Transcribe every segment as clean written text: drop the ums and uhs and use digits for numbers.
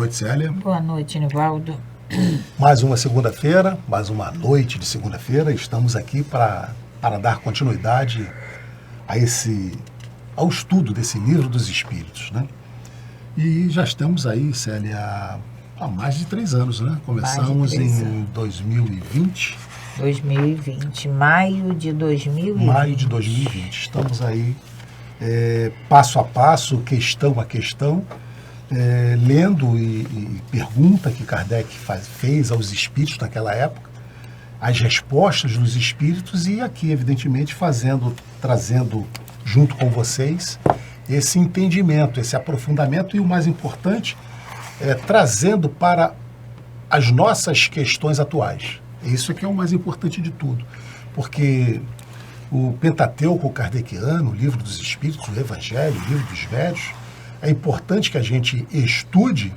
noite, Célia. Boa noite, Nivaldo. Mais uma segunda-feira, mais uma noite de segunda-feira. Estamos aqui para dar continuidade ao estudo desse livro dos Espíritos, né? E já estamos aí, Célia, há mais de 3 anos, né? Começamos em 2020. 2020, maio de 2020. Maio de 2020. Estamos aí passo a passo, questão a questão, lendo e pergunta que Kardec fez aos espíritos naquela época, as respostas dos espíritos e aqui, evidentemente, trazendo junto com vocês esse entendimento, esse aprofundamento e o mais importante, trazendo para as nossas questões atuais. Isso aqui é o mais importante de tudo, porque o Pentateuco kardeciano, o Livro dos Espíritos, o Evangelho, o Livro dos Médiuns, é importante que a gente estude,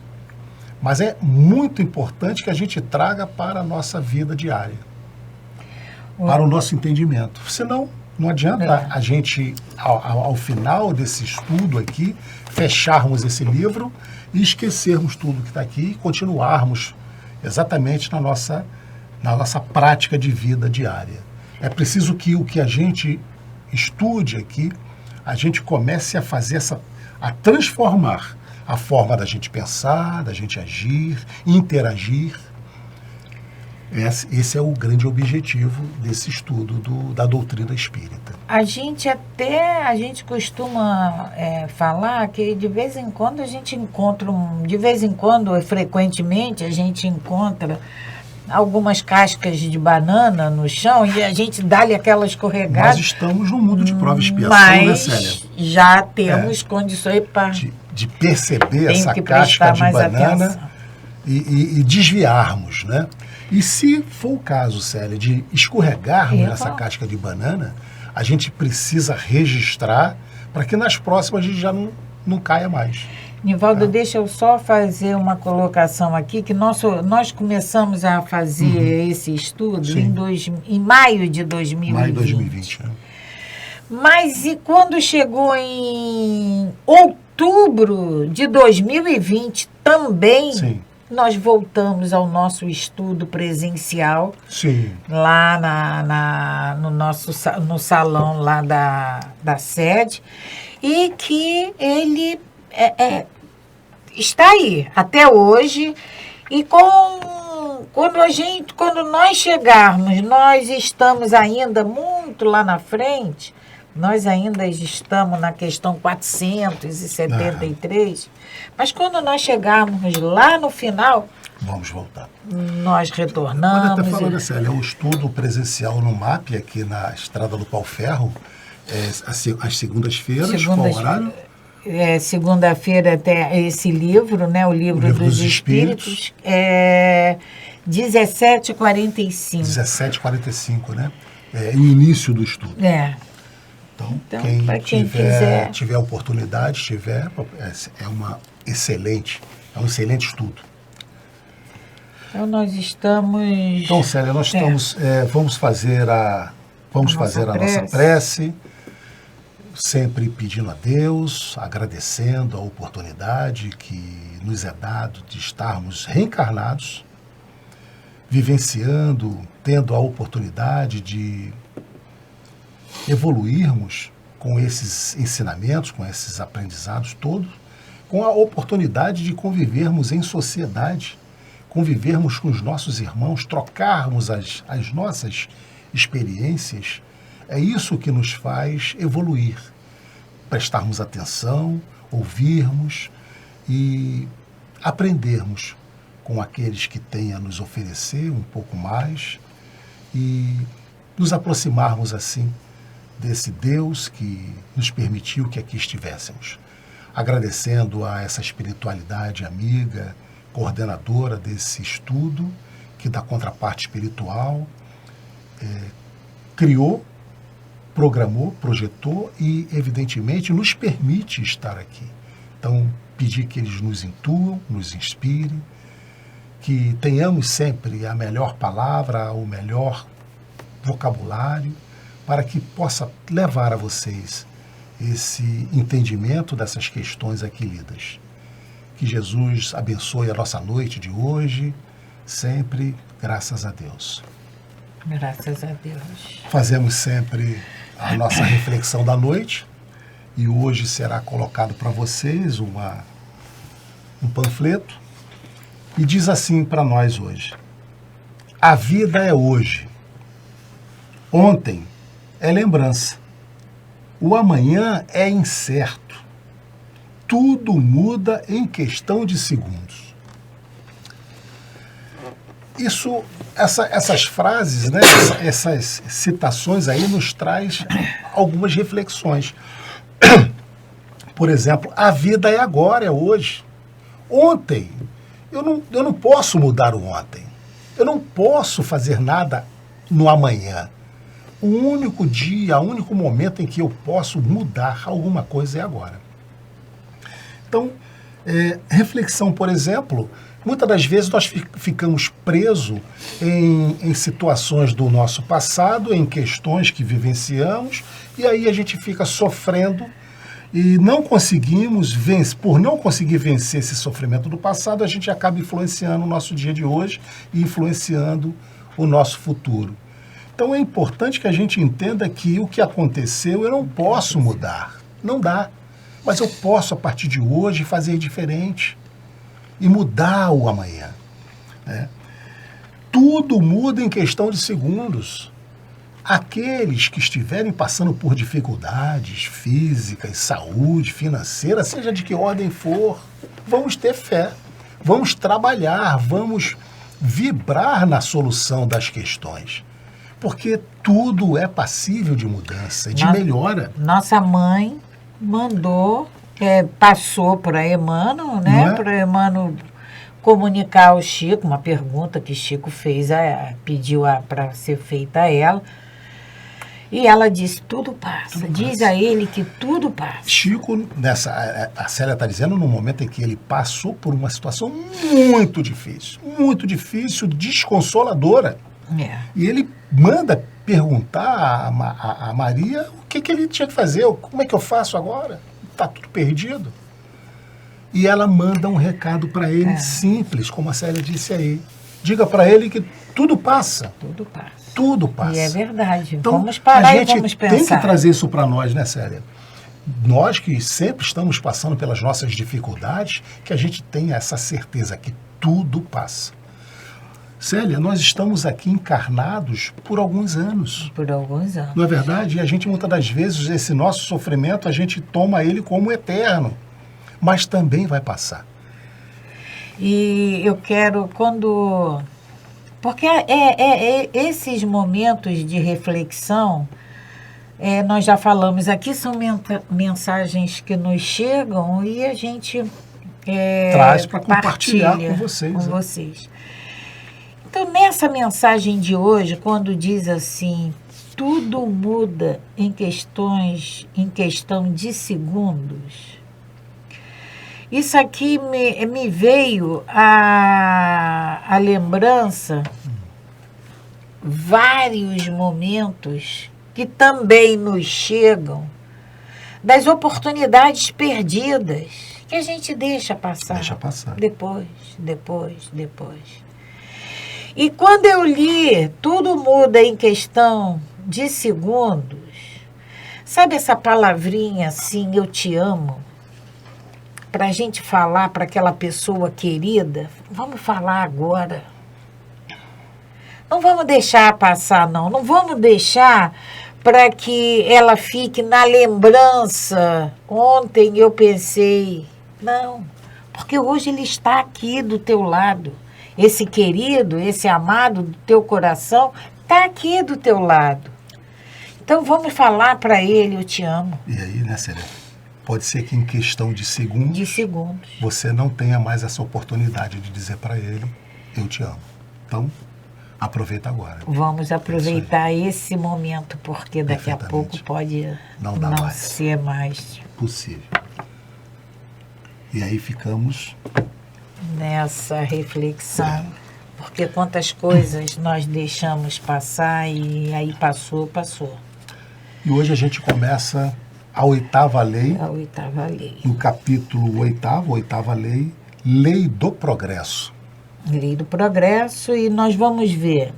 mas é muito importante que a gente traga para a nossa vida diária, para o nosso entendimento. Senão, não adianta a gente, ao final desse estudo aqui, fecharmos esse livro e esquecermos tudo que está aqui e continuarmos exatamente na nossa prática de vida diária. É preciso que o que a gente estude aqui, a gente comece a fazer a transformar a forma da gente pensar, da gente agir, interagir. Esse é o grande objetivo desse estudo da doutrina espírita. A gente costuma falar que de vez em quando a gente encontra, frequentemente a gente encontra algumas cascas de banana no chão e a gente dá-lhe aquela escorregada. Nós estamos no mundo de prova e expiação, né, Célia? Já temos condições para... De perceber essa casca de banana e desviarmos, né? E se for o caso, Célia, de escorregarmos nessa casca de banana, a gente precisa registrar para que nas próximas a gente já não caia mais. Nivaldo, deixa eu só fazer uma colocação aqui, que nós começamos a fazer esse estudo em maio de 2020. Maio de 2020, né? Mas e quando chegou em outubro de 2020 também, nós voltamos ao nosso estudo presencial, lá no salão lá da sede, e que ele está aí até hoje. E quando nós chegarmos, nós estamos ainda muito lá na frente. Nós ainda estamos na questão 473, mas quando nós chegarmos lá no final... Vamos voltar. Nós retornamos. Olha, está falando, Célia, o estudo presencial no MAP, aqui na Estrada do Pau Ferro, às segundas-feiras, qual horário? Segunda-feira até esse livro, né? O livro dos Espíritos, 17h45. 17h45, né? É o início do estudo. Então quem tiver oportunidade, é um excelente estudo. Então nós estamos... Então, Célia, nós estamos, vamos fazer a nossa prece, sempre pedindo a Deus, agradecendo a oportunidade que nos é dado de estarmos reencarnados, vivenciando, tendo a oportunidade de evoluirmos com esses ensinamentos, com esses aprendizados todos, com a oportunidade de convivermos em sociedade, convivermos com os nossos irmãos, trocarmos as nossas experiências. É isso que nos faz evoluir, prestarmos atenção, ouvirmos e aprendermos com aqueles que têm a nos oferecer um pouco mais e nos aproximarmos assim desse Deus que nos permitiu que aqui estivéssemos. Agradecendo a essa espiritualidade amiga, coordenadora desse estudo, que da contraparte espiritual criou, programou, projetou e, evidentemente, nos permite estar aqui. Então, pedir que eles nos intuam, nos inspirem, que tenhamos sempre a melhor palavra, o melhor vocabulário, para que possa levar a vocês esse entendimento dessas questões aqui lidas. Que Jesus abençoe a nossa noite de hoje, sempre, graças a Deus. Graças a Deus. Fazemos sempre a nossa reflexão da noite e hoje será colocado para vocês um panfleto e diz assim para nós hoje: a vida é hoje, ontem é lembrança, o amanhã é incerto, tudo muda em questão de segundos. Essas frases, né, essas citações aí nos traz algumas reflexões. Por exemplo, a vida é agora, é hoje. Ontem, eu não posso mudar o ontem. Eu não posso fazer nada no amanhã. O único dia, o único momento em que eu posso mudar alguma coisa é agora. Então, reflexão, por exemplo, muitas das vezes nós ficamos presos em situações do nosso passado, em questões que vivenciamos, e aí a gente fica sofrendo e não conseguimos vencer. Por não conseguir vencer esse sofrimento do passado, a gente acaba influenciando o nosso dia de hoje e influenciando o nosso futuro. Então é importante que a gente entenda que o que aconteceu eu não posso mudar, não dá. Mas eu posso, a partir de hoje, fazer diferente e mudar o amanhã. Né? Tudo muda em questão de segundos. Aqueles que estiverem passando por dificuldades físicas, saúde, financeira, seja de que ordem for, vamos ter fé, vamos trabalhar, vamos vibrar na solução das questões. Porque tudo é passível de mudança, de melhora. Nossa mãe mandou, passou para Emmanuel, né? Para Emmanuel comunicar ao Chico, uma pergunta que Chico fez, pediu para ser feita a ela. E ela disse, tudo passa. Diz a ele que tudo passa. Chico, a Célia está dizendo, no momento em que ele passou por uma situação muito difícil, desconsoladora. E ele manda perguntar a Maria o que ele tinha que fazer, como é que eu faço agora? Está tudo perdido. E ela manda um recado para ele simples, como a Célia disse aí. Diga para ele que tudo passa. Tudo passa. Tudo passa. E é verdade. Então, vamos parar e vamos pensar. Tem que trazer isso para nós, né, Célia? Nós que sempre estamos passando pelas nossas dificuldades, que a gente tenha essa certeza que tudo passa. Célia, nós estamos aqui encarnados por alguns anos. Por alguns anos. Não é verdade? E a gente, muitas das vezes, esse nosso sofrimento, a gente toma ele como eterno. Mas também vai passar. E eu quero, porque esses momentos de reflexão, nós já falamos aqui, são mensagens que nos chegam e a gente traz para compartilhar com vocês. Então, nessa mensagem de hoje, quando diz assim, tudo muda em questão de segundos, isso aqui me veio a lembrança vários momentos que também nos chegam das oportunidades perdidas que a gente deixa passar. Deixa passar. Depois. E quando eu li Tudo Muda em Questão de Segundos, sabe essa palavrinha assim, eu te amo? Para a gente falar para aquela pessoa querida, vamos falar agora. Não vamos deixar passar, não. Não vamos deixar para que ela fique na lembrança. Ontem eu pensei. Não, porque hoje ele está aqui do teu lado. Esse querido, esse amado do teu coração, está aqui do teu lado. Então vamos falar para ele, eu te amo. E aí, né, Célia? Pode ser que em questão de segundos, você não tenha mais essa oportunidade de dizer para ele, eu te amo. Então, aproveita agora. Vamos aproveitar esse momento, porque daqui a pouco pode não ser mais possível. E aí ficamos nessa reflexão, porque quantas coisas nós deixamos passar e aí passou. E hoje a gente começa a 8ª lei. A 8ª lei. No capítulo 8º, 8ª lei, Lei do progresso. Lei do progresso, e nós vamos ver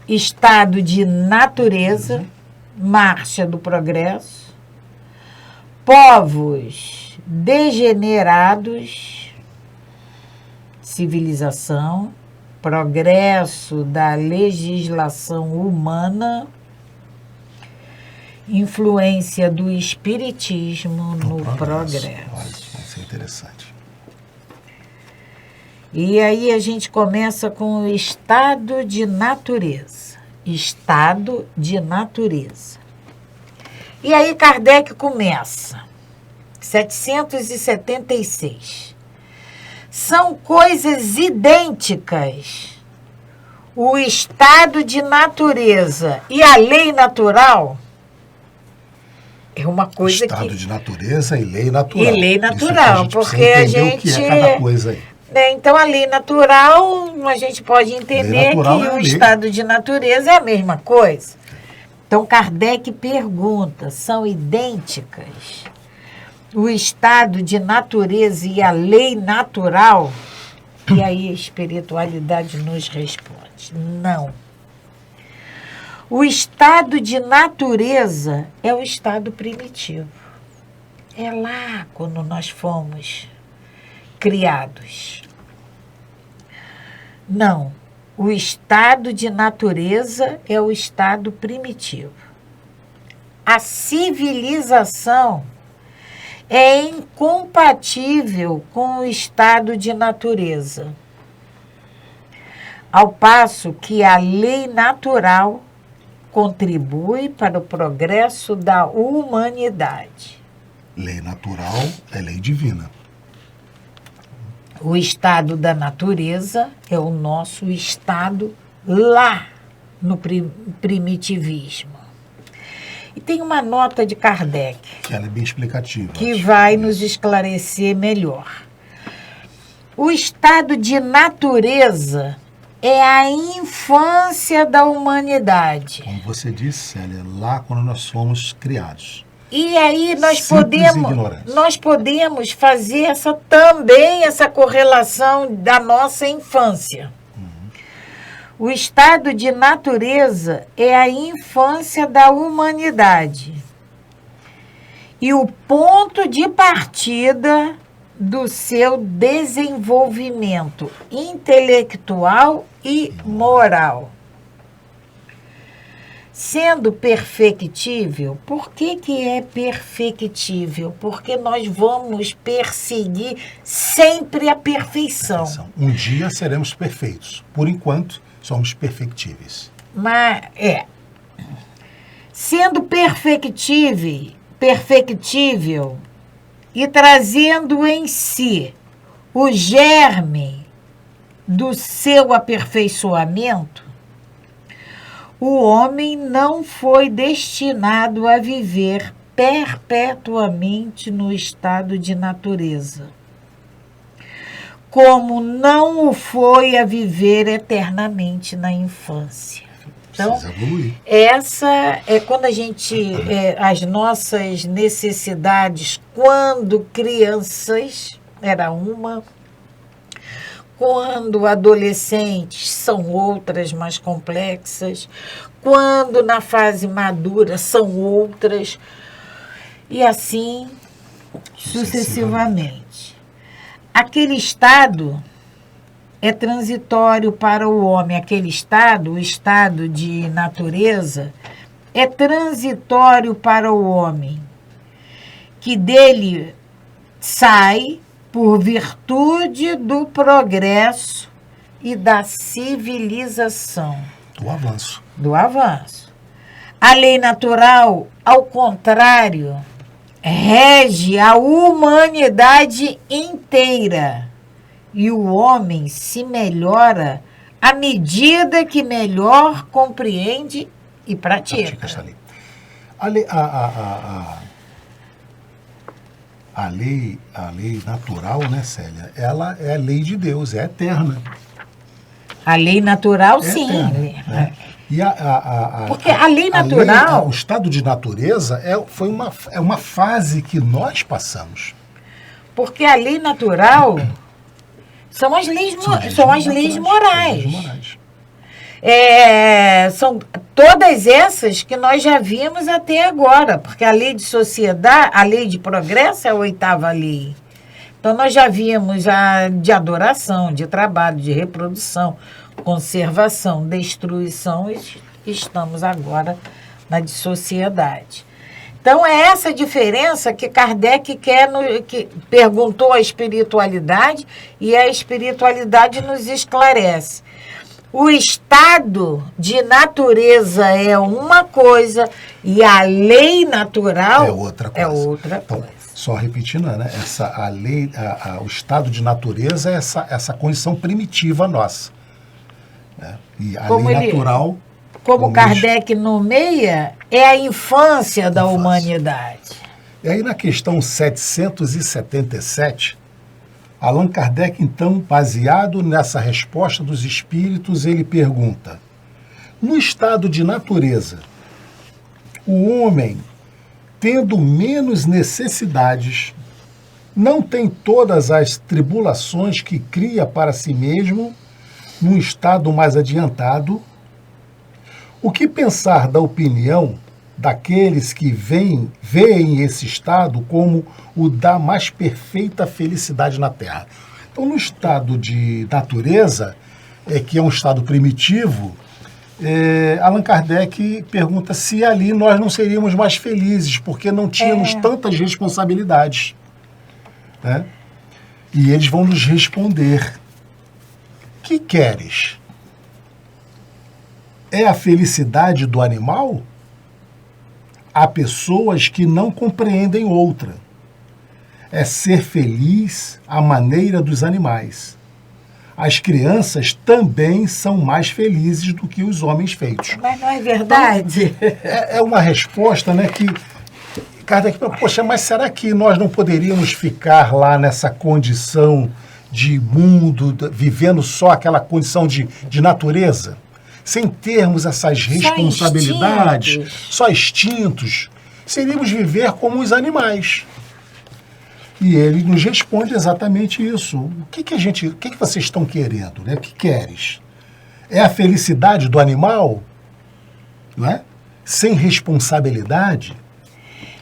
estado de natureza, marcha do progresso, povos degenerados, civilização, progresso da legislação humana, influência do espiritismo no progresso. Olha, isso vai ser interessante. E aí a gente começa com o estado de natureza. Estado de natureza. E aí Kardec começa, 776. São coisas idênticas o estado de natureza e a lei natural. É uma coisa estado de natureza e lei natural. E lei natural, porque a gente... o que é cada coisa aí. Então, a lei natural, a gente pode entender que o estado de natureza é a mesma coisa. Então, Kardec pergunta, são idênticas o estado de natureza e a lei natural? E aí a espiritualidade nos responde, não. O estado de natureza é o estado primitivo. É lá quando nós fomos criados. Não. O estado de natureza é o estado primitivo. A civilização é incompatível com o estado de natureza, ao passo que a lei natural contribui para o progresso da humanidade. Lei natural é lei divina. O estado da natureza é o nosso estado lá no primitivismo. E tem uma nota de Kardec, que ela é bem explicativa, que vai nos esclarecer melhor. O estado de natureza é a infância da humanidade. Como você disse, Célia, lá quando nós fomos criados. E aí nós podemos fazer também essa correlação da nossa infância. O estado de natureza é a infância da humanidade e o ponto de partida do seu desenvolvimento intelectual e moral. Sendo perfectível, por que é perfectível? Porque nós vamos perseguir sempre a perfeição. Um dia seremos perfeitos. Por enquanto, somos perfectíveis. Mas, sendo perfectível e trazendo em si o germe do seu aperfeiçoamento, o homem não foi destinado a viver perpetuamente no estado de natureza, como não o foi a viver eternamente na infância. Então, essa é quando a gente, as nossas necessidades, quando crianças, era uma, quando adolescentes são outras mais complexas, quando na fase madura são outras, e assim sucessivamente. Aquele estado é transitório para o homem, aquele estado, o estado de natureza, é transitório para o homem, que dele sai por virtude do progresso e da civilização. Do avanço. A lei natural, ao contrário, rege a humanidade inteira. E o homem se melhora à medida que melhor compreende e pratica. A lei natural, né, Célia? Ela é a lei de Deus, é eterna. A lei natural, sim. Eterna, né? E porque a lei natural... o estado de natureza é uma fase que nós passamos. Porque a lei natural... São as leis, São as leis naturais, morais. as leis morais. São todas essas que nós já vimos até agora, porque a lei de sociedade, a lei de progresso é a 8ª lei. Então, nós já vimos a de adoração, de trabalho, de reprodução, conservação, destruição, e estamos agora na de sociedade. Então, é essa diferença que Kardec que perguntou à espiritualidade, e a espiritualidade nos esclarece. O estado de natureza é uma coisa e a lei natural é outra coisa. Então, só repetindo, né? A lei, o estado de natureza é essa condição primitiva nossa. Né? E a lei natural... Como Kardec nomeia, é a infância da humanidade. E aí, na questão 777, Allan Kardec, então, baseado nessa resposta dos espíritos, ele pergunta: no estado de natureza, o homem, tendo menos necessidades, não tem todas as tribulações que cria para si mesmo num estado mais adiantado? O que pensar da opinião daqueles que veem esse estado como o da mais perfeita felicidade na Terra? Então, no estado de natureza, que é um estado primitivo, Allan Kardec pergunta se ali nós não seríamos mais felizes, porque não tínhamos tantas responsabilidades. Né? E eles vão nos responder: que queres? É a felicidade do animal? Há pessoas que não compreendem outra. É ser feliz à maneira dos animais. As crianças também são mais felizes do que os homens feitos. Mas não é verdade? Então, é uma resposta, né, que... Kardec, poxa, mas será que nós não poderíamos ficar lá nessa condição de mundo, vivendo só aquela condição de natureza? Sem termos essas responsabilidades, só extintos, seríamos viver como os animais. E ele nos responde exatamente isso. O que vocês estão querendo? Né? O que queres? É a felicidade do animal? Não é? Sem responsabilidade?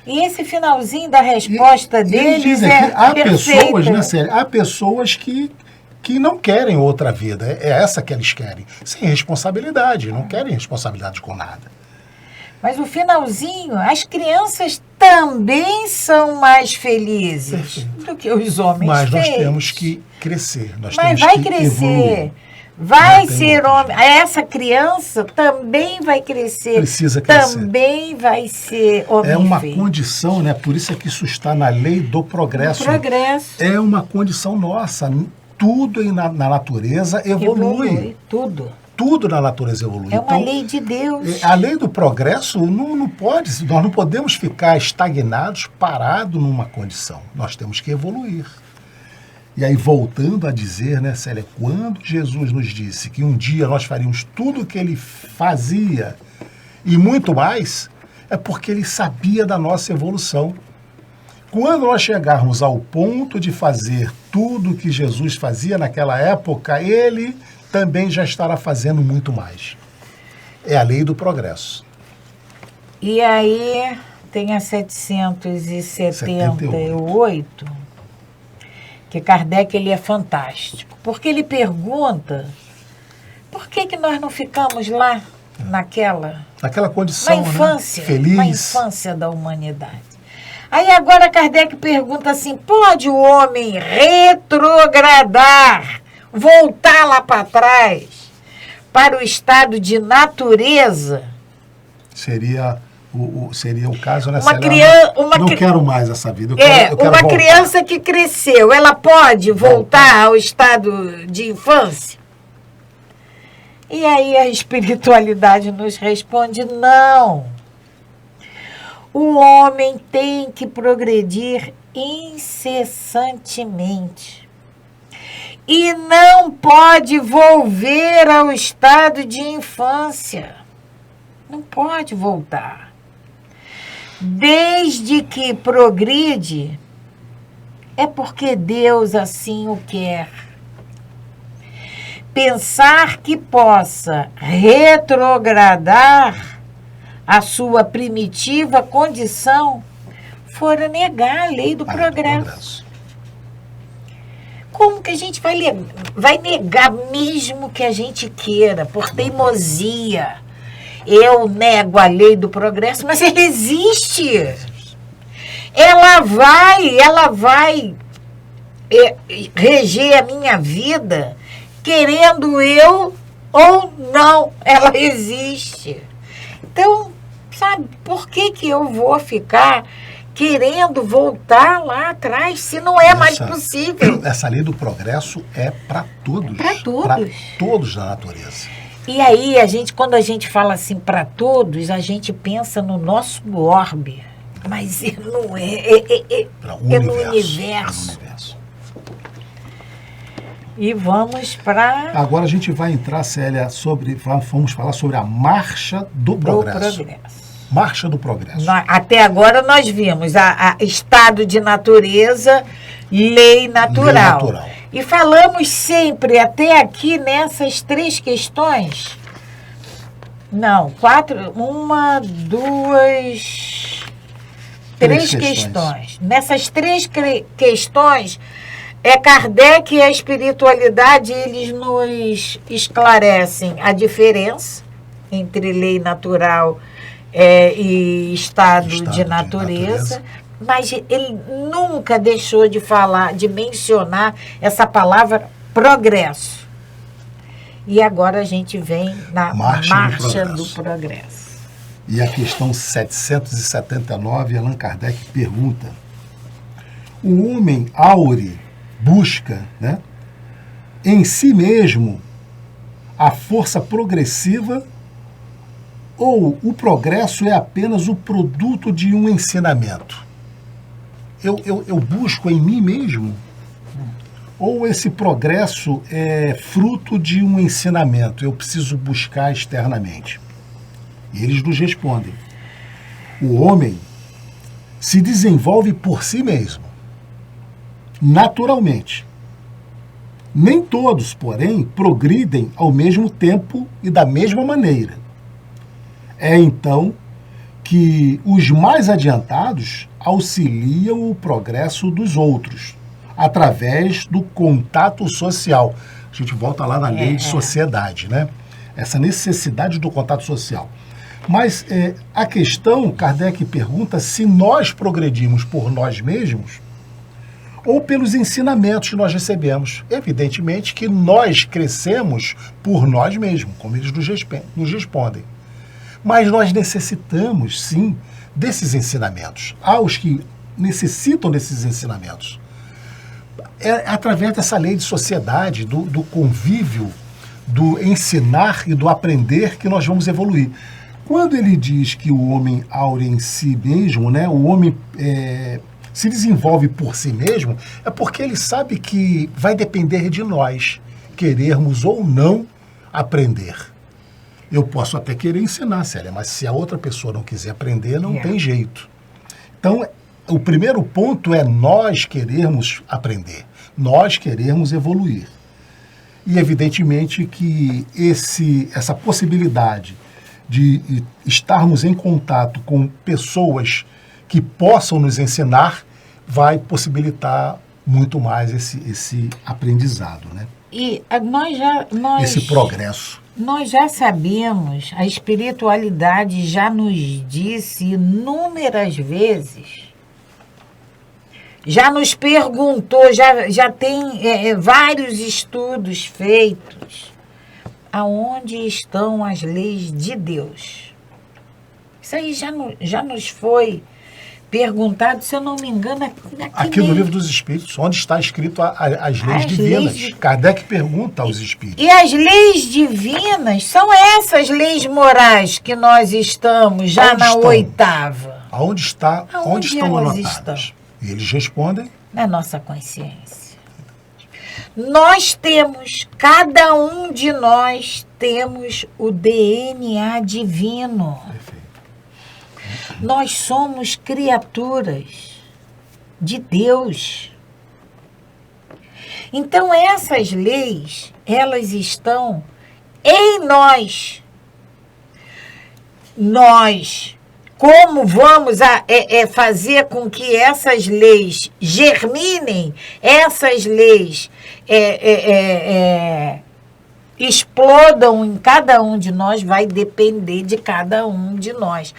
E esse finalzinho da resposta deles há pessoas, né, Célia? Há pessoas que não querem outra vida. É essa que eles querem. Sem responsabilidade. Não querem responsabilidade com nada. Mas o finalzinho, as crianças também são mais felizes do que os homens. Mas nós temos que crescer. Mas vai crescer. Evoluir. Vai ser homem. Essa criança também vai crescer. Precisa crescer. Também vai ser homem. É uma condição, né? Por isso é que isso está na lei do progresso. É uma condição nossa. Tudo na natureza evolui. Tudo na natureza evolui. É uma lei de Deus. A lei do progresso nós não podemos ficar estagnados, parados numa condição. Nós temos que evoluir. E aí, voltando a dizer, né, Célia, quando Jesus nos disse que um dia nós faríamos tudo o que ele fazia e muito mais, é porque ele sabia da nossa evolução. Quando nós chegarmos ao ponto de fazer tudo o que Jesus fazia naquela época, ele também já estará fazendo muito mais. É a lei do progresso. E aí tem a 778, que Kardec ele é fantástico, porque ele pergunta por que nós não ficamos lá naquela condição, na infância, né? Feliz. Na infância da humanidade. Aí agora Kardec pergunta assim, pode o homem retrogradar, voltar lá para trás, para o estado de natureza? Seria o caso, né? Não quero mais essa vida. Eu quero uma voltar. Criança que cresceu, ela pode voltar ao estado de infância? E aí a espiritualidade nos responde, não. O homem tem que progredir incessantemente. E não pode volver ao estado de infância. Não pode voltar. Desde que progride, é porque Deus assim o quer. pensar que possa retrogradar a sua primitiva condição fora negar a lei do progresso. Como que a gente vai negar mesmo que a gente queira, por teimosia? Eu nego a lei do progresso, mas ela existe. Ela vai reger a minha vida, querendo eu ou não, ela existe. Então, sabe, por que eu vou ficar querendo voltar lá atrás, se não é mais possível? Essa lei do progresso é para todos. Para todos. Para todos na natureza. E aí, quando a gente fala assim para todos, a gente pensa no nosso orbe. Mas não é no universo. E vamos para... Agora a gente vai entrar, Célia, vamos falar sobre a marcha do progresso. Marcha do progresso. Até agora nós vimos a estado de natureza, lei natural. E falamos sempre, até aqui, nessas 3 questões. Não, 4, 1, 2, 3 questões. Nessas 3 questões, Kardec e a espiritualidade, eles nos esclarecem a diferença entre lei natural e estado de natureza, mas ele nunca deixou de falar, de mencionar essa palavra progresso. E agora a gente vem na marcha do progresso. E a questão 779, Allan Kardec pergunta: o homem áureo busca, né, em si mesmo a força progressiva, ou o progresso é apenas o produto de um ensinamento? Eu busco em mim mesmo? Ou esse progresso é fruto de um ensinamento? Eu preciso buscar externamente? E eles nos respondem: o homem se desenvolve por si mesmo, naturalmente. Nem todos, porém, progridem ao mesmo tempo e da mesma maneira. É então que os mais adiantados auxiliam o progresso dos outros, através do contato social. A gente volta lá na lei de sociedade, né? Essa necessidade do contato social. Mas a questão, Kardec pergunta se nós progredimos por nós mesmos ou pelos ensinamentos que nós recebemos. Evidentemente que nós crescemos por nós mesmos, como eles nos respondem. Mas nós necessitamos, sim, desses ensinamentos. Há os que necessitam desses ensinamentos. É através dessa lei de sociedade, do convívio, do ensinar e do aprender que nós vamos evoluir. Quando ele diz que o homem áureo em si mesmo, né, o homem se desenvolve por si mesmo, é porque ele sabe que vai depender de nós querermos ou não aprender. Eu posso até querer ensinar, Célia, mas se a outra pessoa não quiser aprender, não tem jeito. Então, o primeiro ponto é nós querermos aprender, nós querermos evoluir. E, evidentemente, que essa possibilidade de estarmos em contato com pessoas que possam nos ensinar vai possibilitar muito mais esse aprendizado, né? E esse progresso. Nós já sabemos, a espiritualidade já nos disse inúmeras vezes, já nos perguntou, já tem vários estudos feitos, aonde estão as leis de Deus. Isso aí já nos foi perguntado, se eu não me engano, aqui no Livro dos Espíritos, onde está escrito as leis divinas. Kardec pergunta aos espíritos. E as leis divinas são essas leis morais que nós estamos já na 8ª. Onde estão anotadas? E eles respondem? Na nossa consciência. Nós temos, cada um de nós temos o DNA divino. Perfeito. Nós somos criaturas de Deus. Então, essas leis, elas estão em nós. Nós, como vamos fazer com que essas leis germinem, essas leis explodam em cada um de nós, vai depender de cada um de nós.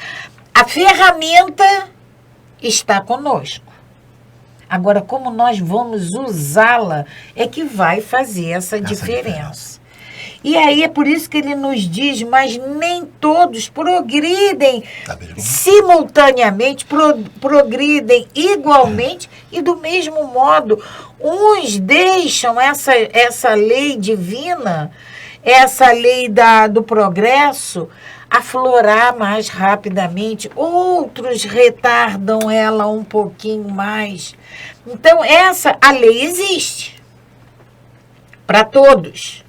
A ferramenta está conosco. Agora, como nós vamos usá-la é que vai fazer essa diferença. E aí é por isso que ele nos diz, mas nem todos progridem simultaneamente, progridem igualmente e do mesmo modo. Uns deixam essa lei divina, essa lei do progresso, aflorar mais rapidamente, outros retardam ela um pouquinho mais. Então, a lei existe para todos.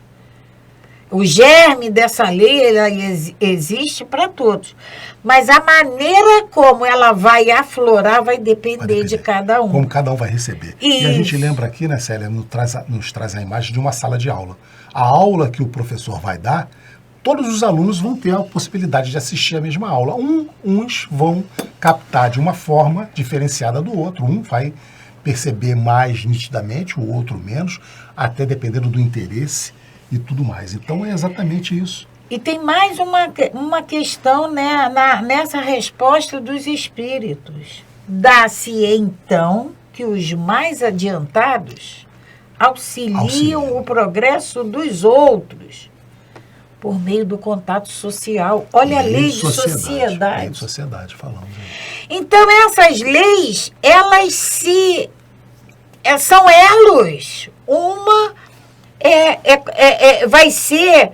O germe dessa lei ela existe para todos. Mas a maneira como ela vai aflorar vai depender de cada um. Como cada um vai receber. Isso. E a gente lembra aqui, né, Célia, nos traz a imagem de uma sala de aula. A aula que o professor vai dar, todos os alunos vão ter a possibilidade de assistir a mesma aula. Uns vão captar de uma forma diferenciada do outro. Um vai perceber mais nitidamente, o outro menos, até dependendo do interesse e tudo mais. Então é exatamente isso. E tem mais uma questão, né, nessa resposta dos espíritos. Dá-se então que os mais adiantados auxiliam o progresso dos outros por meio do contato social. Olha a lei de sociedade. Lei de sociedade, falamos aí. Então, essas leis, elas são elos. Uma vai ser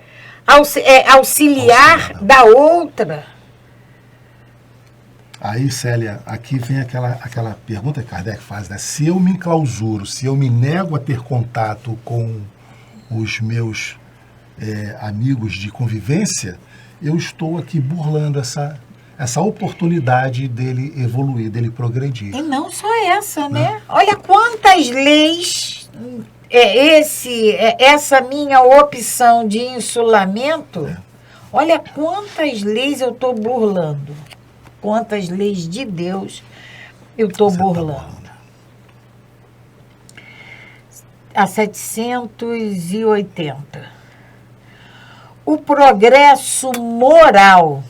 auxiliar da outra. Aí, Célia, aqui vem aquela pergunta que Kardec faz, né? Se eu me enclausuro, se eu me nego a ter contato com os meus amigos de convivência, eu estou aqui burlando essa oportunidade dele evoluir, dele progredir. E não só essa, né? Olha quantas leis, essa minha opção de insulamento, olha quantas leis eu estou burlando. Quantas leis de Deus eu estou burlando. A 780. O progresso moral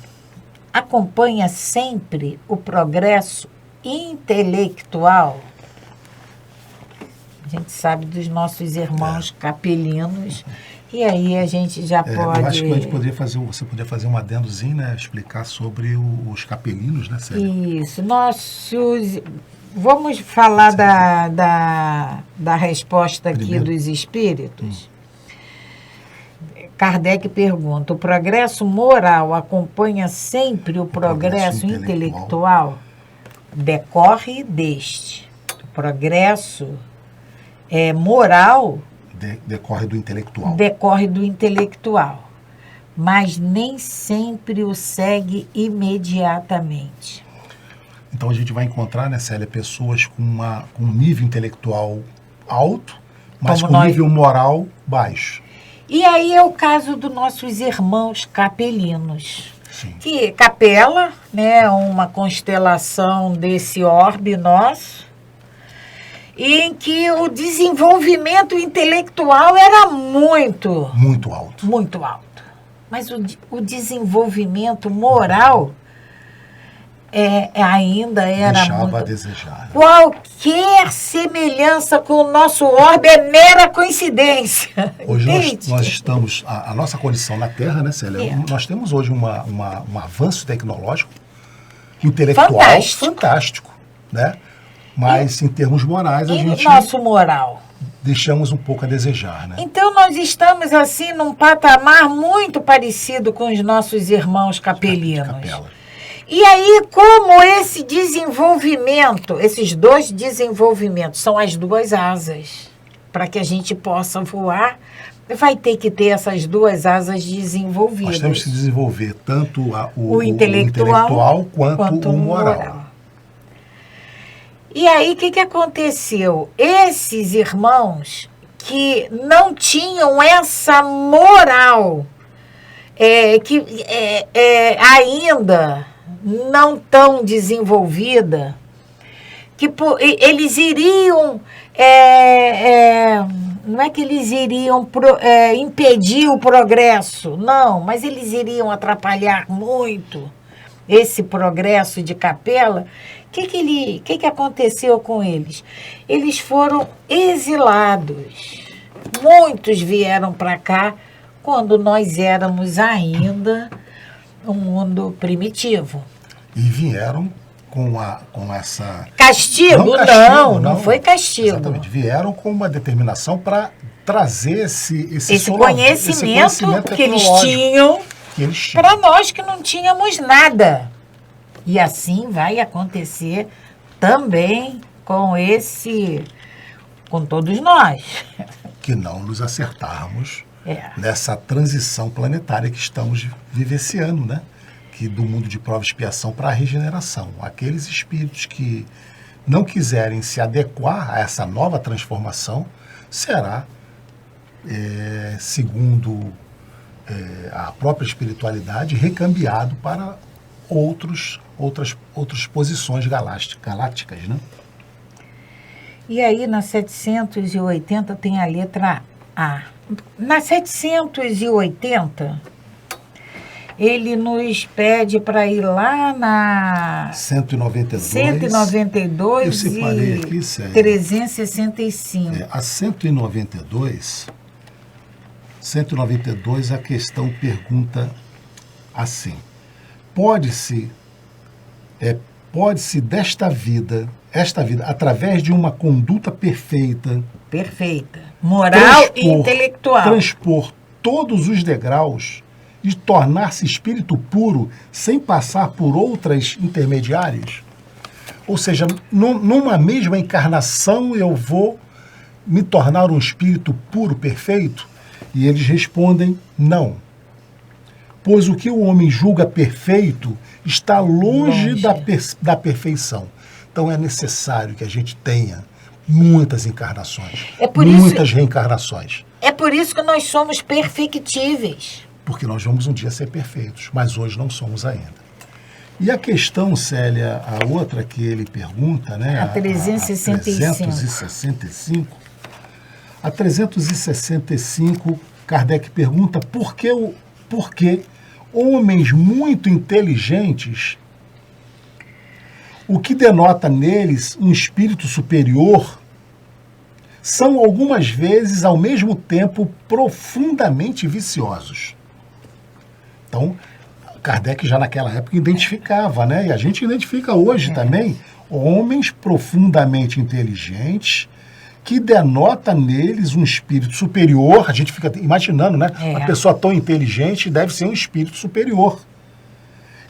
acompanha sempre o progresso intelectual. A gente sabe dos nossos irmãos capelinos, e aí a gente já pode... Eu acho que a gente você poderia fazer um adendozinho, né? Explicar sobre os capelinos, né, Célia? Isso. Vamos falar da resposta aqui Primeiro. dos espíritos? Kardec pergunta, o progresso moral acompanha sempre o progresso intelectual? Decorre deste. O progresso moral... Decorre do intelectual. Decorre do intelectual. Mas nem sempre o segue imediatamente. Então a gente vai encontrar, né, Célia, pessoas com um nível intelectual alto, mas com nível moral baixo. E aí é o caso dos nossos irmãos capelinos. Sim. Que Capela, né, uma constelação desse orbe nosso, em que o desenvolvimento intelectual era muito alto. Muito alto. Mas o desenvolvimento moral ainda era deixava a desejar. Qualquer semelhança com o nosso orbe é mera coincidência. Hoje nós estamos, a nossa condição na Terra, né, Célia? Nós temos hoje um avanço tecnológico, intelectual fantástico, né? Mas em termos morais a gente... nosso moral. Deixamos um pouco a desejar, né? Então nós estamos assim num patamar muito parecido com os nossos irmãos capelinos. Capela. E aí, como esse desenvolvimento, esses dois desenvolvimentos são as duas asas, para que a gente possa voar, vai ter que ter essas duas asas desenvolvidas. Nós temos que desenvolver tanto o intelectual quanto o moral. E aí, o que aconteceu? Esses irmãos que não tinham essa moral, ainda não tão desenvolvida, que eles iriam, não é que eles iriam impedir o progresso, não, mas eles iriam atrapalhar muito esse progresso de Capela. O que aconteceu com eles? Eles foram exilados. Muitos vieram para cá quando nós éramos ainda um mundo primitivo. E vieram com essa... Castigo? Não foi castigo. Exatamente. Vieram com uma determinação para trazer esse conhecimento que eles tinham para nós que não tínhamos nada. E assim vai acontecer também com todos nós. Que não nos acertarmos nessa transição planetária que estamos vivenciando, né? Que do mundo de prova e expiação para a regeneração. Aqueles espíritos que não quiserem se adequar a essa nova transformação, será, segundo a própria espiritualidade, recambiado para outras posições galácticas, né? E aí, na 780 tem a letra A. Na 780, ele nos pede para ir lá na 192 eu separei aqui, 365. A 192, a questão pergunta assim: pode-se esta vida, através de uma conduta perfeita, moral e intelectual, transpor todos os degraus e tornar-se espírito puro sem passar por outras intermediárias? Ou seja, numa mesma encarnação eu vou me tornar um espírito puro, perfeito? E eles respondem, não. Pois o que o homem julga perfeito está longe. Da perfeição. Então é necessário que a gente tenha muitas encarnações, muitas reencarnações. É por isso que nós somos perfectíveis. Porque nós vamos um dia ser perfeitos, mas hoje não somos ainda. E a questão, Célia, a outra que ele pergunta, né? A 365. A 365, Kardec pergunta por que homens muito inteligentes, o que denota neles um espírito superior, são algumas vezes, ao mesmo tempo, profundamente viciosos. Então, Kardec já naquela época identificava, né? E a gente identifica hoje também, homens profundamente inteligentes, que denota neles um espírito superior. A gente fica imaginando, né? Uma pessoa tão inteligente deve ser um espírito superior.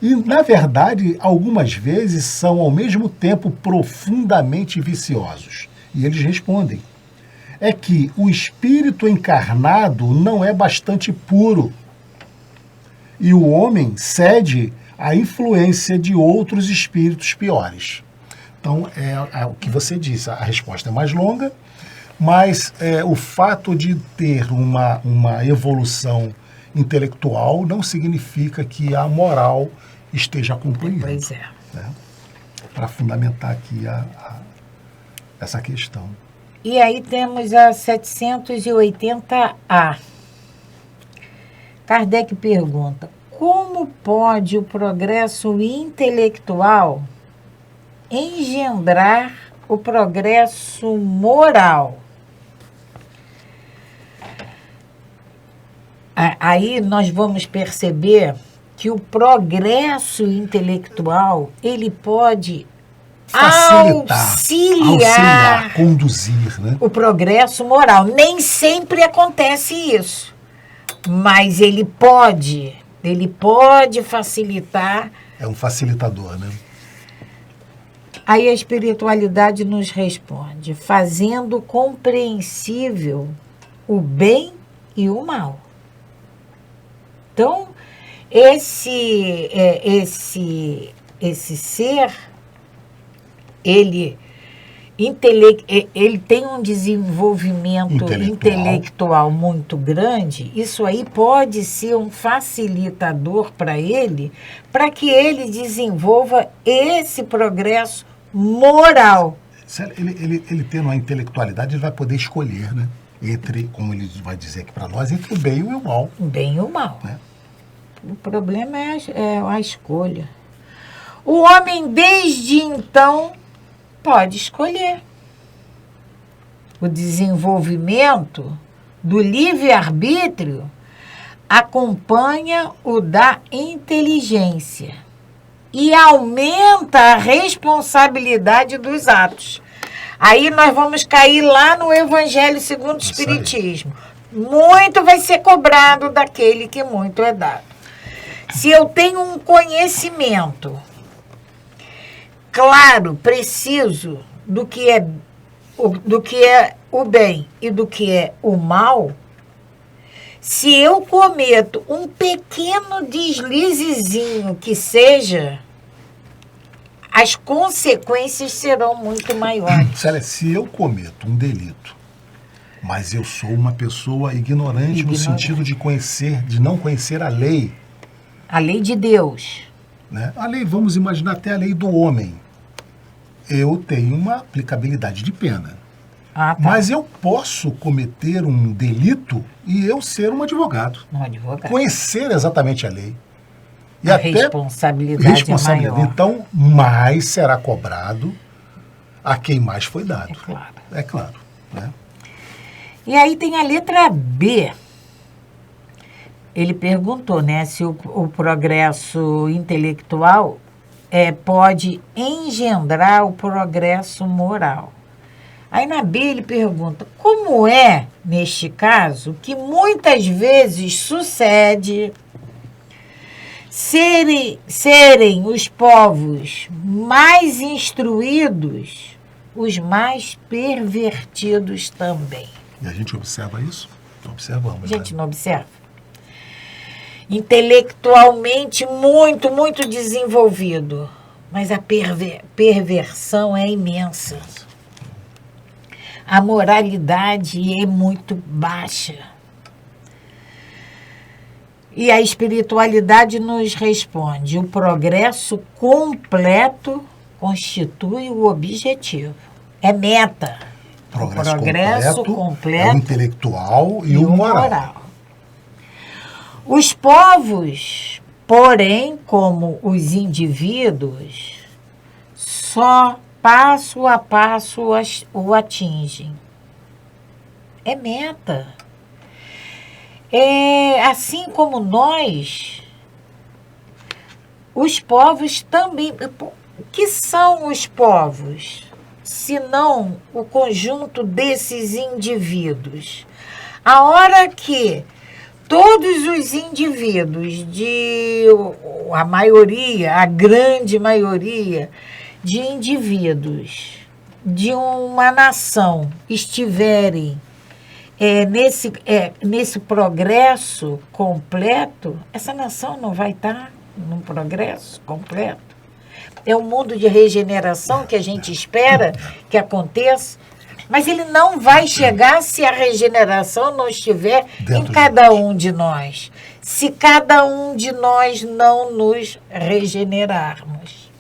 E, na verdade, algumas vezes são, ao mesmo tempo, profundamente viciosos. E eles respondem: é que o espírito encarnado não é bastante puro. E o homem cede à influência de outros espíritos piores. Então, é o que você disse. A resposta é mais longa, mas o fato de ter uma evolução intelectual não significa que a moral esteja acompanhando. Pois é. Né? Para fundamentar aqui essa questão. E aí temos a 780A. Kardec pergunta: como pode o progresso intelectual engendrar o progresso moral? Aí nós vamos perceber que o progresso intelectual, ele pode auxiliar, conduzir, né? o progresso moral. Nem sempre acontece isso, mas ele pode facilitar. É um facilitador, né? Aí a espiritualidade nos responde, fazendo compreensível o bem e o mal. Então, esse ser, ele ele tem um desenvolvimento intelectual muito grande, isso aí pode ser um facilitador para ele, para que ele desenvolva esse progresso moral. Ele tendo a intelectualidade, ele vai poder escolher, né? Entre, como ele vai dizer aqui para nós, entre o bem e o mal. O bem e o mal. Né? O problema é a escolha. O homem, desde então, pode escolher. O desenvolvimento do livre-arbítrio acompanha o da inteligência e aumenta a responsabilidade dos atos. Aí nós vamos cair lá no Evangelho segundo o Espiritismo. Muito vai ser cobrado daquele que muito é dado. Se eu tenho um conhecimento claro, preciso do que é o bem e do que é o mal, se eu cometo um pequeno deslizezinho que seja, as consequências serão muito maiores. Célia, se eu cometo um delito, mas eu sou uma pessoa ignorante no sentido de não conhecer a lei. A lei de Deus. Né? A lei, vamos imaginar até a lei do homem. Eu tenho uma aplicabilidade de pena. Ah, tá. Mas eu posso cometer um delito e eu ser um advogado. Um advogado. Conhecer exatamente a lei. E a até responsabilidade é maior. Então, mais será cobrado a quem mais foi dado. É claro. É claro. Né? E aí tem a letra B. Ele perguntou, né, se o progresso intelectual pode engendrar o progresso moral. Aí na B ele pergunta, como é, neste caso, que muitas vezes sucede serem os povos mais instruídos os mais pervertidos também? E a gente observa isso? Observamos. A gente não observa? Intelectualmente muito, muito desenvolvido, mas a perversão é imensa. A moralidade é muito baixa. E a espiritualidade nos responde: o progresso completo constitui o objetivo. É meta. Progresso completo é o intelectual e o moral. Os povos, porém, como os indivíduos, só passo a passo o atingem. É meta. Assim como nós, os povos também. O que são os povos? Senão o conjunto desses indivíduos. A hora que todos os indivíduos, a grande maioria de indivíduos de uma nação estiverem nesse progresso completo, essa nação não vai estar num progresso completo. É um mundo de regeneração que a gente espera que aconteça, mas ele não vai chegar se a regeneração não estiver em cada um de nós. Se cada um de nós não nos regenerarmos.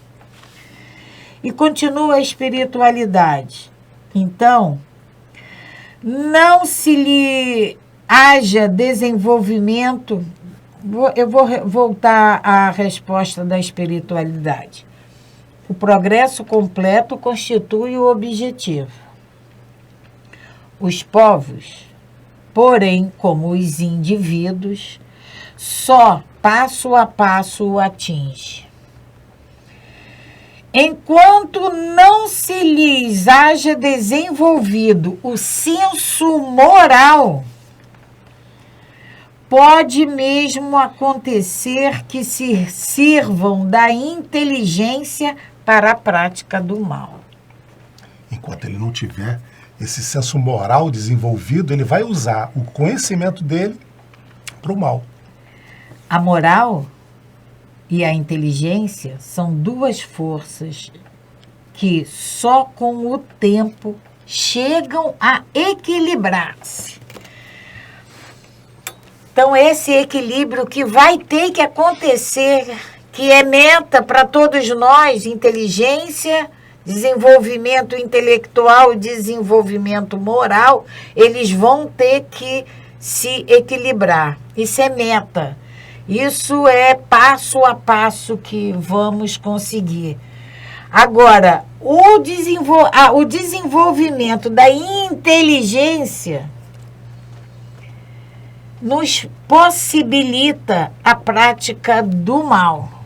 E continua a espiritualidade. Então, não se lhe haja desenvolvimento. Eu vou voltar à resposta da espiritualidade. O progresso completo constitui o objetivo. Os povos, porém, como os indivíduos, só passo a passo o atinge. Enquanto não se lhes haja desenvolvido o senso moral, pode mesmo acontecer que se sirvam da inteligência para a prática do mal. Enquanto ele não tiver esse senso moral desenvolvido, ele vai usar o conhecimento dele para o mal. A moral e a inteligência são duas forças que só com o tempo chegam a equilibrar-se. Então, esse equilíbrio que vai ter que acontecer, que é meta para todos nós, inteligência, desenvolvimento intelectual e desenvolvimento moral, eles vão ter que se equilibrar. Isso é meta. Isso é passo a passo que vamos conseguir. Agora, o desenvolvimento da inteligência nos possibilita a prática do mal.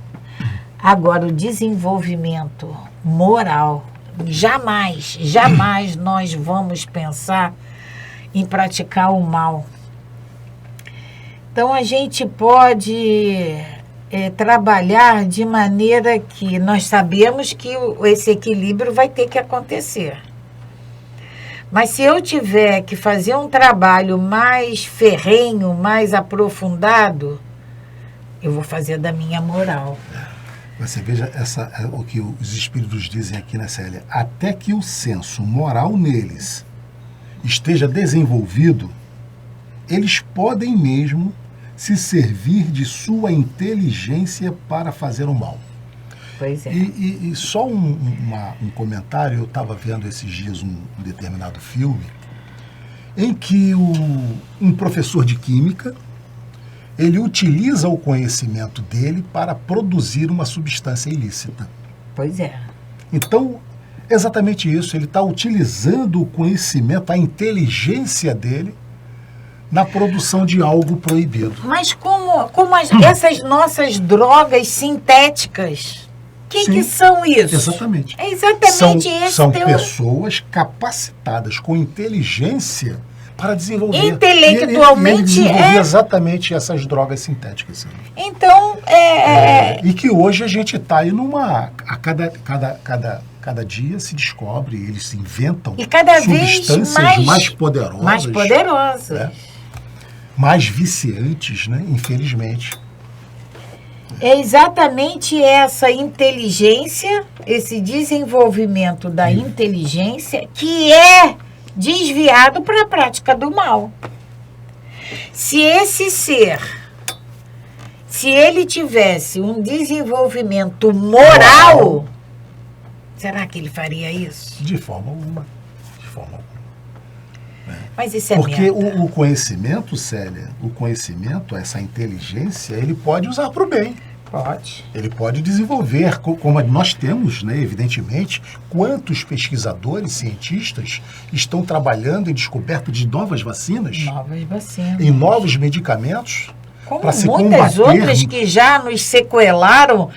Agora, o desenvolvimento moral, jamais nós vamos pensar em praticar o mal. Então, a gente pode trabalhar de maneira que nós sabemos que esse equilíbrio vai ter que acontecer. Mas se eu tiver que fazer um trabalho mais ferrenho, mais aprofundado, eu vou fazer da minha moral. Você veja o que os espíritos dizem aqui, né, Célia? Até que o senso moral neles esteja desenvolvido, eles podem mesmo se servir de sua inteligência para fazer o mal. Pois é. E só um comentário, eu estava vendo esses dias um determinado filme, em que um professor de química, ele utiliza o conhecimento dele para produzir uma substância ilícita. Pois é. Então, exatamente isso, ele está utilizando o conhecimento, a inteligência dele, na produção de algo proibido. Mas como essas nossas drogas sintéticas, que são isso? Exatamente. É exatamente isso. São pessoas capacitadas com inteligência para desenvolver. Intelectualmente desenvolver exatamente essas drogas sintéticas. Então, e que hoje a gente está aí numa... Cada dia se descobre, eles se inventam e cada substâncias vez mais poderosas. Mais poderosas. Né? Mais viciantes, né? Infelizmente. É exatamente essa inteligência, esse desenvolvimento da inteligência que é desviado para a prática do mal. Se esse ser, se ele tivesse um desenvolvimento moral, será que ele faria isso? De forma alguma. De forma alguma. Mas isso é porque o conhecimento, Célia, o conhecimento, essa inteligência, ele pode usar para o bem. Pode. Ele pode desenvolver, como nós temos, né, evidentemente, quantos pesquisadores, cientistas estão trabalhando em descoberta de novas vacinas, em novos medicamentos, para se combater. Muitas outras que já nos sequelaram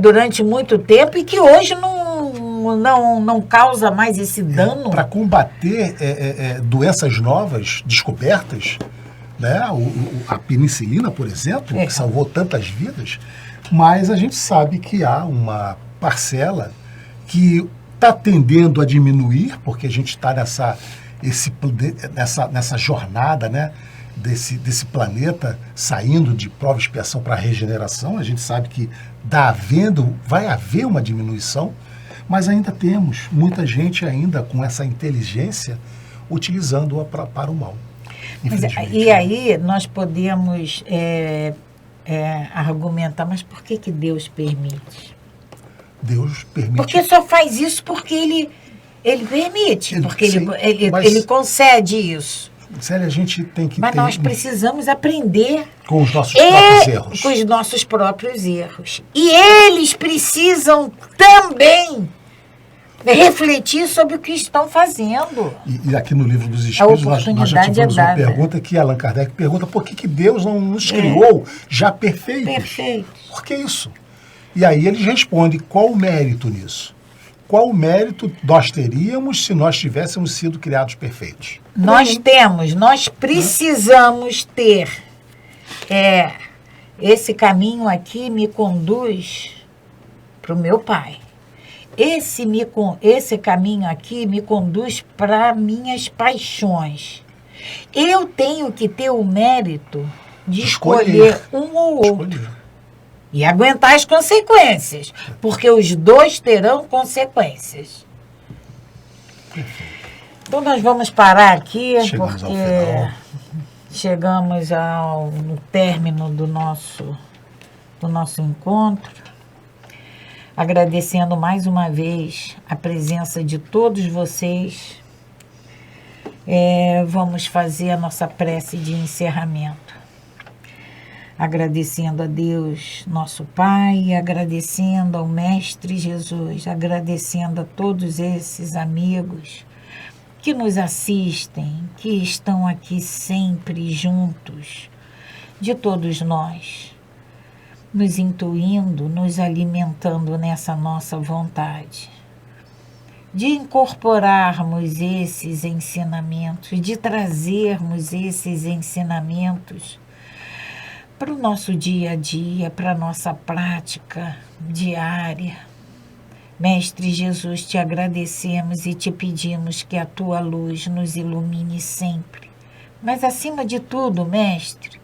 durante muito tempo e que hoje não causa mais esse dano. Para combater doenças novas, descobertas, né? A penicilina, por exemplo, que salvou tantas vidas, mas a gente sabe que há uma parcela que está tendendo a diminuir, porque a gente está nessa jornada, né? desse planeta saindo de prova e expiação para regeneração. A gente sabe que vai haver uma diminuição, mas ainda temos muita gente ainda com essa inteligência utilizando-a para o mal. E aí nós podemos argumentar, mas por que Deus permite? Deus permite. Porque só faz isso porque ele permite, porque ele concede isso. Célia, a gente tem que Mas nós precisamos aprender com os nossos próprios erros. Com os nossos próprios erros. E eles precisam também refletir sobre o que estão fazendo. E aqui no Livro dos Espíritos nós já tivemos uma pergunta que Allan Kardec pergunta: por que Deus não nos criou já perfeitos? Perfeitos. Por que isso? E aí eles respondem: qual o mérito nisso? Qual o mérito nós teríamos se nós tivéssemos sido criados perfeitos? Nós precisamos ter. Esse caminho aqui me conduz para o meu Pai. Esse caminho aqui me conduz para minhas paixões. Eu tenho que ter o mérito de escolher um ou outro. E aguentar as consequências, porque os dois terão consequências. Então nós vamos parar aqui, Chegamos porque ao final. chegamos no término do nosso encontro. Agradecendo mais uma vez a presença de todos vocês. Vamos fazer a nossa prece de encerramento. Agradecendo a Deus, nosso Pai, agradecendo ao Mestre Jesus, agradecendo a todos esses amigos que nos assistem, que estão aqui sempre juntos, de todos nós, nos intuindo, nos alimentando nessa nossa vontade, de incorporarmos esses ensinamentos, de trazermos esses ensinamentos para o nosso dia a dia, para a nossa prática diária. Mestre Jesus, te agradecemos e te pedimos que a tua luz nos ilumine sempre. Mas, acima de tudo, Mestre,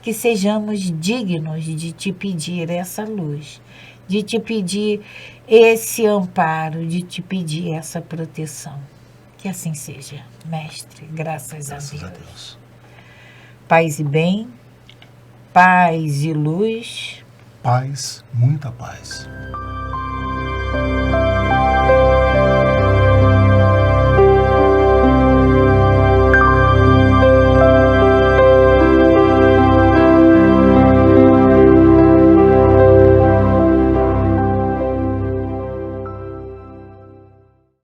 que sejamos dignos de te pedir essa luz, de te pedir esse amparo, de te pedir essa proteção. Que assim seja, Mestre, graças a Deus. Paz e bem, paz e luz. Paz, muita paz.